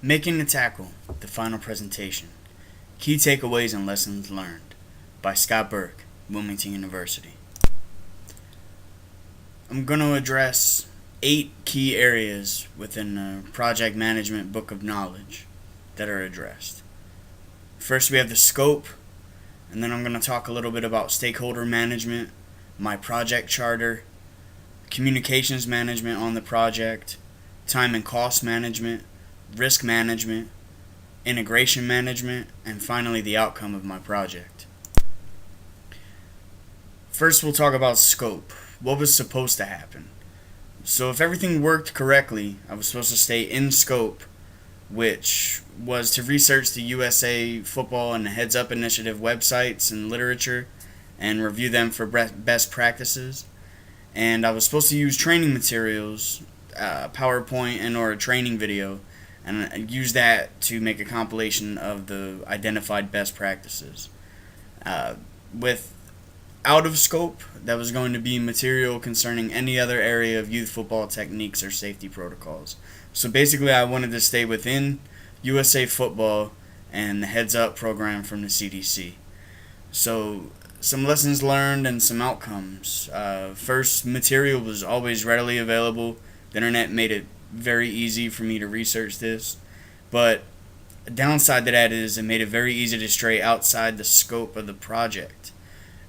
Making the Tackle, the final presentation. Key takeaways and lessons learned by Scott Burke, Wilmington University. I'm going to address 8 key areas within the project management book of knowledge that are addressed. First, we have the scope, and then I'm going to talk a little bit about stakeholder management, my project charter, communications management on the project, time and cost management, risk management, integration management, and finally the outcome of my project. First, we'll talk about scope. What was supposed to happen? So if everything worked correctly, I was supposed to stay in scope, which was to research the USA Football and the Heads Up Initiative websites and literature and review them for best practices. And I was supposed to use training materials, PowerPoint and or a training video, and use that to make a compilation of the identified best practices. With out of scope, that was going to be material concerning any other area of youth football techniques or safety protocols. So basically, I wanted to stay within USA Football and the Heads Up program from the CDC. So some lessons learned and some outcomes. First, material was always readily available. The internet made it very easy for me to research this, but a downside to that is it made it very easy to stray outside the scope of the project,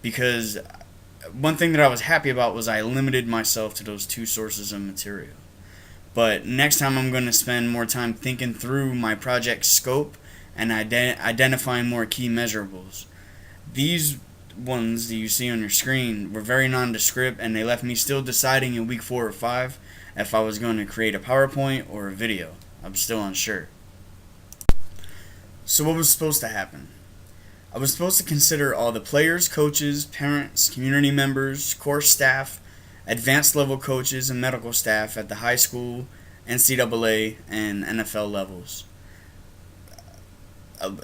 because one thing that I was happy about was I limited myself to those 2 sources of material. But next time I'm going to spend more time thinking through my project scope and identifying more key measurables. These ones that you see on your screen were very nondescript, and they left me still deciding in week 4 or 5 if I was going to create a PowerPoint or a video. I'm still unsure. So what was supposed to happen? I was supposed to consider all the players, coaches, parents, community members, course staff, advanced level coaches, and medical staff at the high school, NCAA, and NFL levels.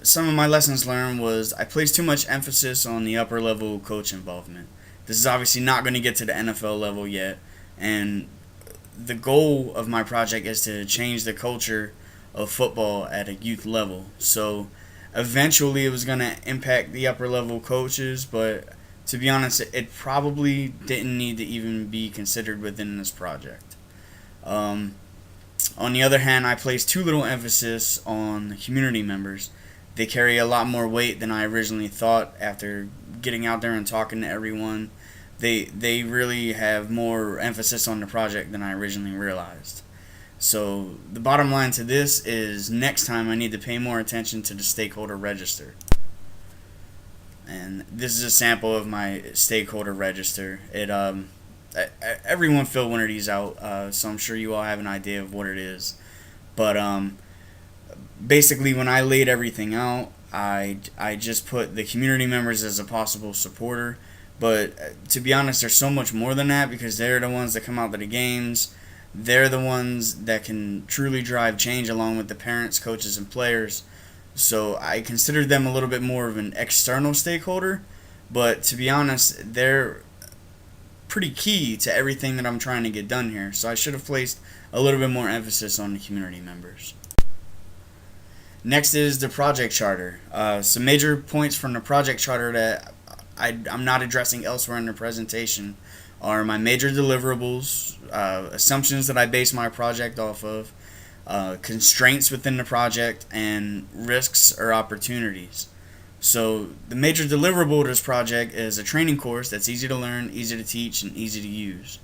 Some of my lessons learned was I placed too much emphasis on the upper level coach involvement. This is obviously not going to get to the NFL level yet, and the goal of my project is to change the culture of football at a youth level. So eventually it was going to impact the upper level coaches, but to be honest, it probably didn't need to even be considered within this project. On the other hand, I placed too little emphasis on the community members. They carry a lot more weight than I originally thought after getting out there and talking to everyone. They really have more emphasis on the project than I originally realized. So the bottom line to this is next time I need to pay more attention to the stakeholder register. And this is a sample of my stakeholder register. Everyone filled one of these out, so I'm sure you all have an idea of what it is. But basically, when I laid everything out, I just put the community members as a possible supporter. But to be honest, there's so much more than that, because they're the ones that come out to the games. They're the ones that can truly drive change along with the parents, coaches, and players. So I considered them a little bit more of an external stakeholder. But to be honest, they're pretty key to everything that I'm trying to get done here. So I should have placed a little bit more emphasis on the community members. Next is the project charter. Some major points from the project charter that I'm not addressing elsewhere in the presentation are my major deliverables, assumptions that I base my project off of, constraints within the project, and risks or opportunities. So the major deliverable to this project is a training course that's easy to learn, easy to teach, and easy to use.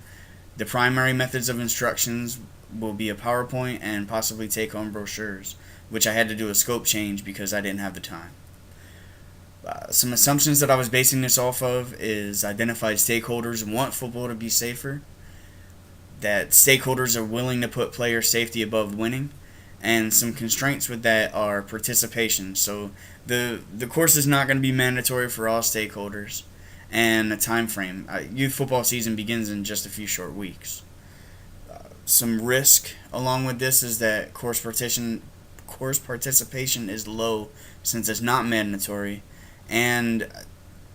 The primary methods of instructions will be a PowerPoint and possibly take-home brochures, which I had to do a scope change because I didn't have the time. Some assumptions that I was basing this off of is identified stakeholders want football to be safer, that stakeholders are willing to put player safety above winning, and some constraints with that are participation. So the course is not going to be mandatory for all stakeholders, and a time frame. Youth football season begins in just a few short weeks. Some risk along with this is that course participation is low since it's not mandatory. And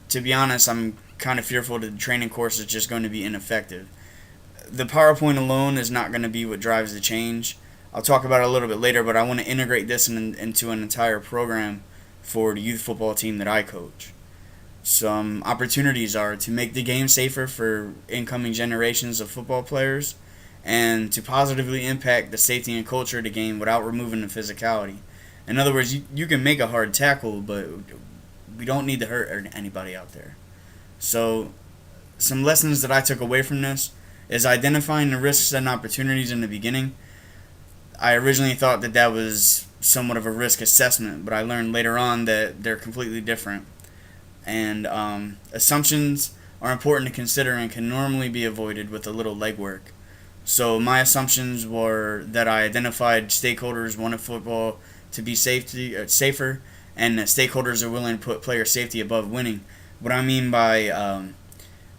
to be honest, I'm kind of fearful that the training course is just going to be ineffective. The PowerPoint alone is not going to be what drives the change. I'll talk about it a little bit later, but I want to integrate this into an entire program for the youth football team that I coach. Some opportunities are to make the game safer for incoming generations of football players and to positively impact the safety and culture of the game without removing the physicality. In other words, you can make a hard tackle, but we don't need to hurt anybody out there. So, some lessons that I took away from this is identifying the risks and opportunities in the beginning. I originally thought that that was somewhat of a risk assessment, but I learned later on that they're completely different. And assumptions are important to consider and can normally be avoided with a little legwork. So my assumptions were that I identified stakeholders wanted football to be safer, and that stakeholders are willing to put player safety above winning. What I mean by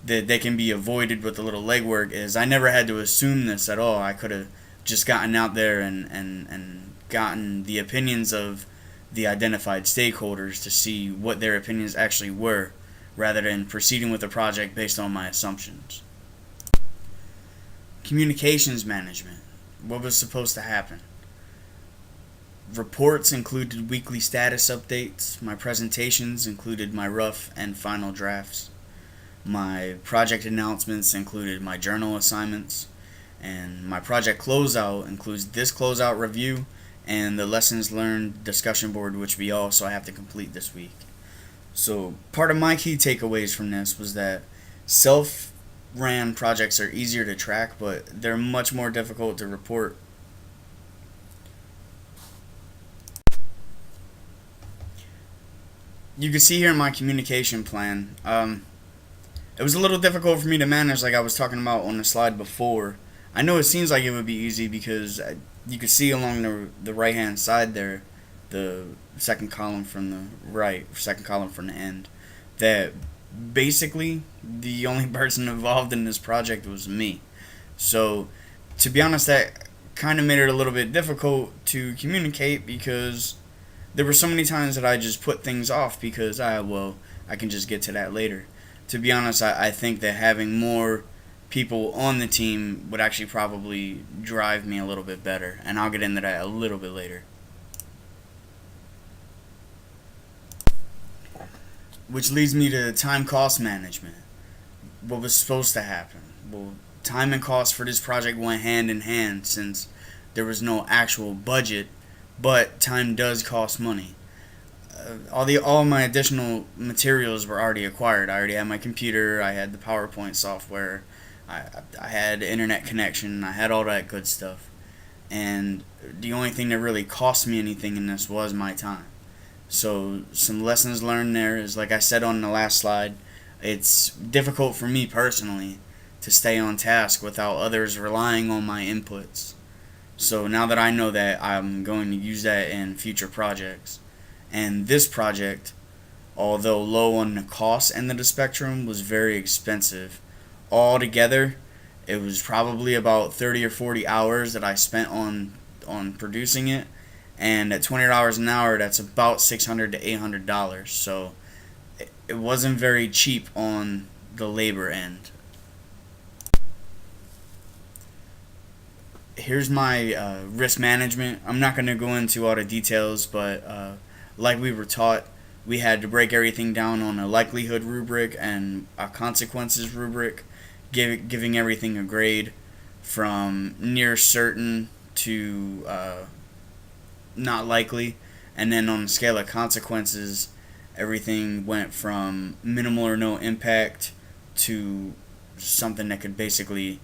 that they can be avoided with a little legwork is I never had to assume this at all. I could have just gotten out there and gotten the opinions of the identified stakeholders to see what their opinions actually were, rather than proceeding with the project based on my assumptions. Communications management. What was supposed to happen? Reports included weekly status updates. My presentations included my rough and final drafts. My project announcements included my journal assignments. And my project closeout includes this closeout review and the lessons learned discussion board, which we also have to complete this week. So part of my key takeaways from this was that self-ran projects are easier to track, but they're much more difficult to report. You can see here in my communication plan, it was a little difficult for me to manage, like I was talking about on the slide before. I know it seems like it would be easy because you could see along the right hand side there, the second column from the right, second column from the end, that basically the only person involved in this project was me. So to be honest, that kind of made it a little bit difficult to communicate because there were so many times that I just put things off because I can just get to that later. To be honest, I think that having more people on the team would actually probably drive me a little bit better, and I'll get into that a little bit later. Which leads me to time cost management. What was supposed to happen? Well, time and cost for this project went hand in hand since there was no actual budget, but time does cost money. All my additional materials were already acquired. I already had my computer, I had the PowerPoint software, I had internet connection, I had all that good stuff. And the only thing that really cost me anything in this was my time. So some lessons learned there is, like I said on the last slide, it's difficult for me personally to stay on task without others relying on my inputs. So now that I know that, I'm going to use that in future projects. And this project, although low on the cost end of the spectrum, was very expensive. Altogether, it was probably about 30 or 40 hours that I spent on producing it. And at $20 an hour, that's about $600 to $800. So it wasn't very cheap on the labor end. Here's my risk management. I'm not going to go into all the details, but like we were taught, we had to break everything down on a likelihood rubric and a consequences rubric, giving everything a grade from near certain to not likely. And then on the scale of consequences, everything went from minimal or no impact to something that could basically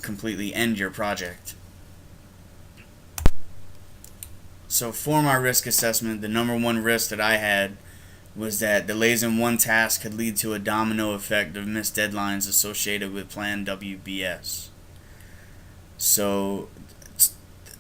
completely end your project. So for my risk assessment, the number one risk that I had was that delays in one task could lead to a domino effect of missed deadlines associated with Plan WBS. So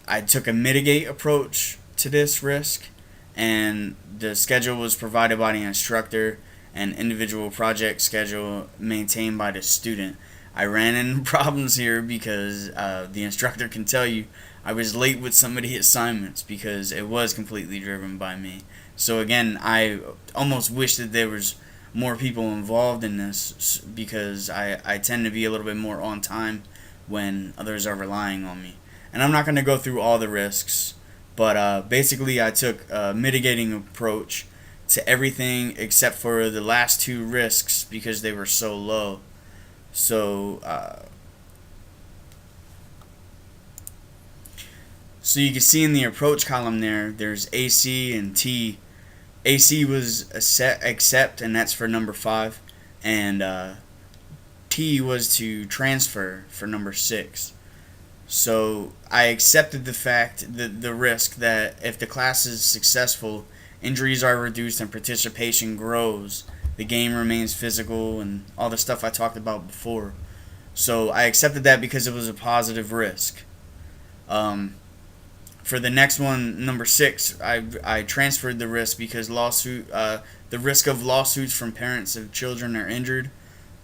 I took a mitigate approach to this risk, and the schedule was provided by the instructor and individual project schedule maintained by the student. I ran into problems here because the instructor can tell you I was late with some of the assignments because it was completely driven by me. So again, I almost wish that there was more people involved in this because I tend to be a little bit more on time when others are relying on me. And I'm not going to go through all the risks, but basically I took a mitigating approach to everything except for the last two risks because they were so low. So you can see in the approach column there's AC and T. AC was a set accept, and that's for number 5, and T was to transfer for number 6. So I accepted the risk that if the class is successful, injuries are reduced and participation grows. The game remains physical and all the stuff I talked about before. So I accepted that because it was a positive risk. For the next one, number 6, I transferred the risk because the risk of lawsuits from parents of children are injured.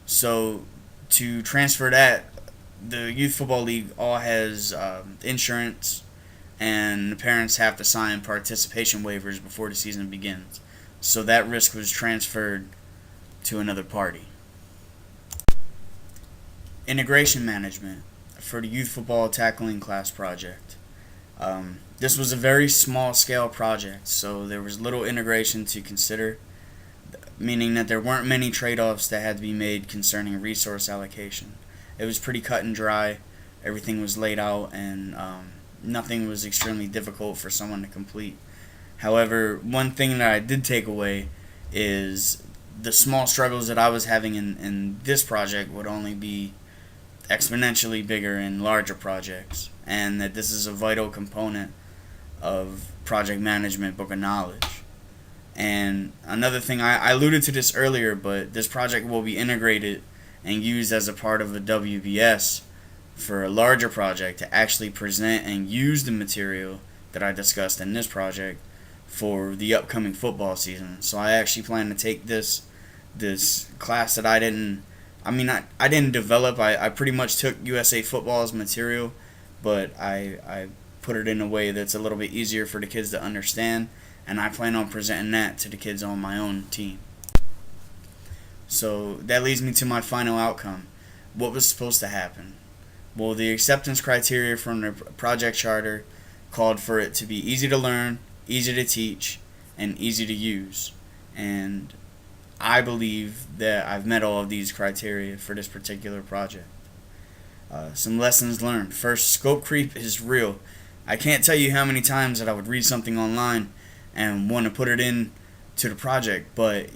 So to transfer that, the Youth Football League all has insurance, and the parents have to sign participation waivers before the season begins. So that risk was transferred to another party. Integration management for the Youth Football Tackling Class project. This was a very small scale project, so there was little integration to consider, meaning that there weren't many trade-offs that had to be made concerning resource allocation. It was pretty cut and dry, everything was laid out, and nothing was extremely difficult for someone to complete. However, one thing that I did take away is the small struggles that I was having in this project would only be exponentially bigger in larger projects, and that this is a vital component of project management book of knowledge. And another thing, I alluded to this earlier, but this project will be integrated and used as a part of a WBS for a larger project to actually present and use the material that I discussed in this project for the upcoming football season. So I actually plan to take this class that I didn't develop. I pretty much took USA Football's material, but I put it in a way that's a little bit easier for the kids to understand, and I plan on presenting that to the kids on my own team. So that leads me to my final outcome. What was supposed to happen? Well, the acceptance criteria from the project charter called for it to be easy to learn, easy to teach, and easy to use. And I believe that I've met all of these criteria for this particular project. Some lessons learned. First, scope creep is real. I can't tell you how many times that I would read something online and want to put it in to the project, but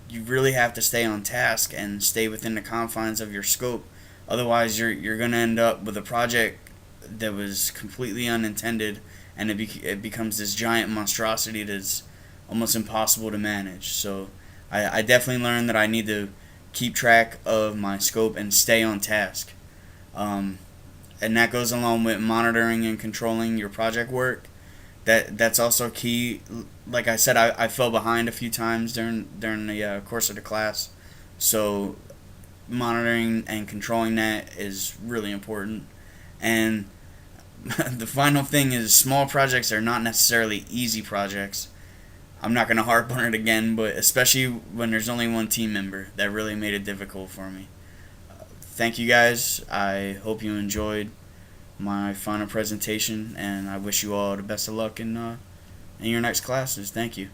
you really have to stay on task and stay within the confines of your scope. Otherwise, you're going to end up with a project that was completely unintended, and it becomes this giant monstrosity that's almost impossible to manage. So I definitely learned that I need to keep track of my scope and stay on task. And that goes along with monitoring and controlling your project work. That's also key. Like I said, I fell behind a few times during the course of the class. So monitoring and controlling that is really important. And the final thing is small projects are not necessarily easy projects. I'm not going to harp on it again, but especially when there's only one team member, that really made it difficult for me. Thank you guys. I hope you enjoyed my final presentation, and I wish you all the best of luck in your next classes. Thank you.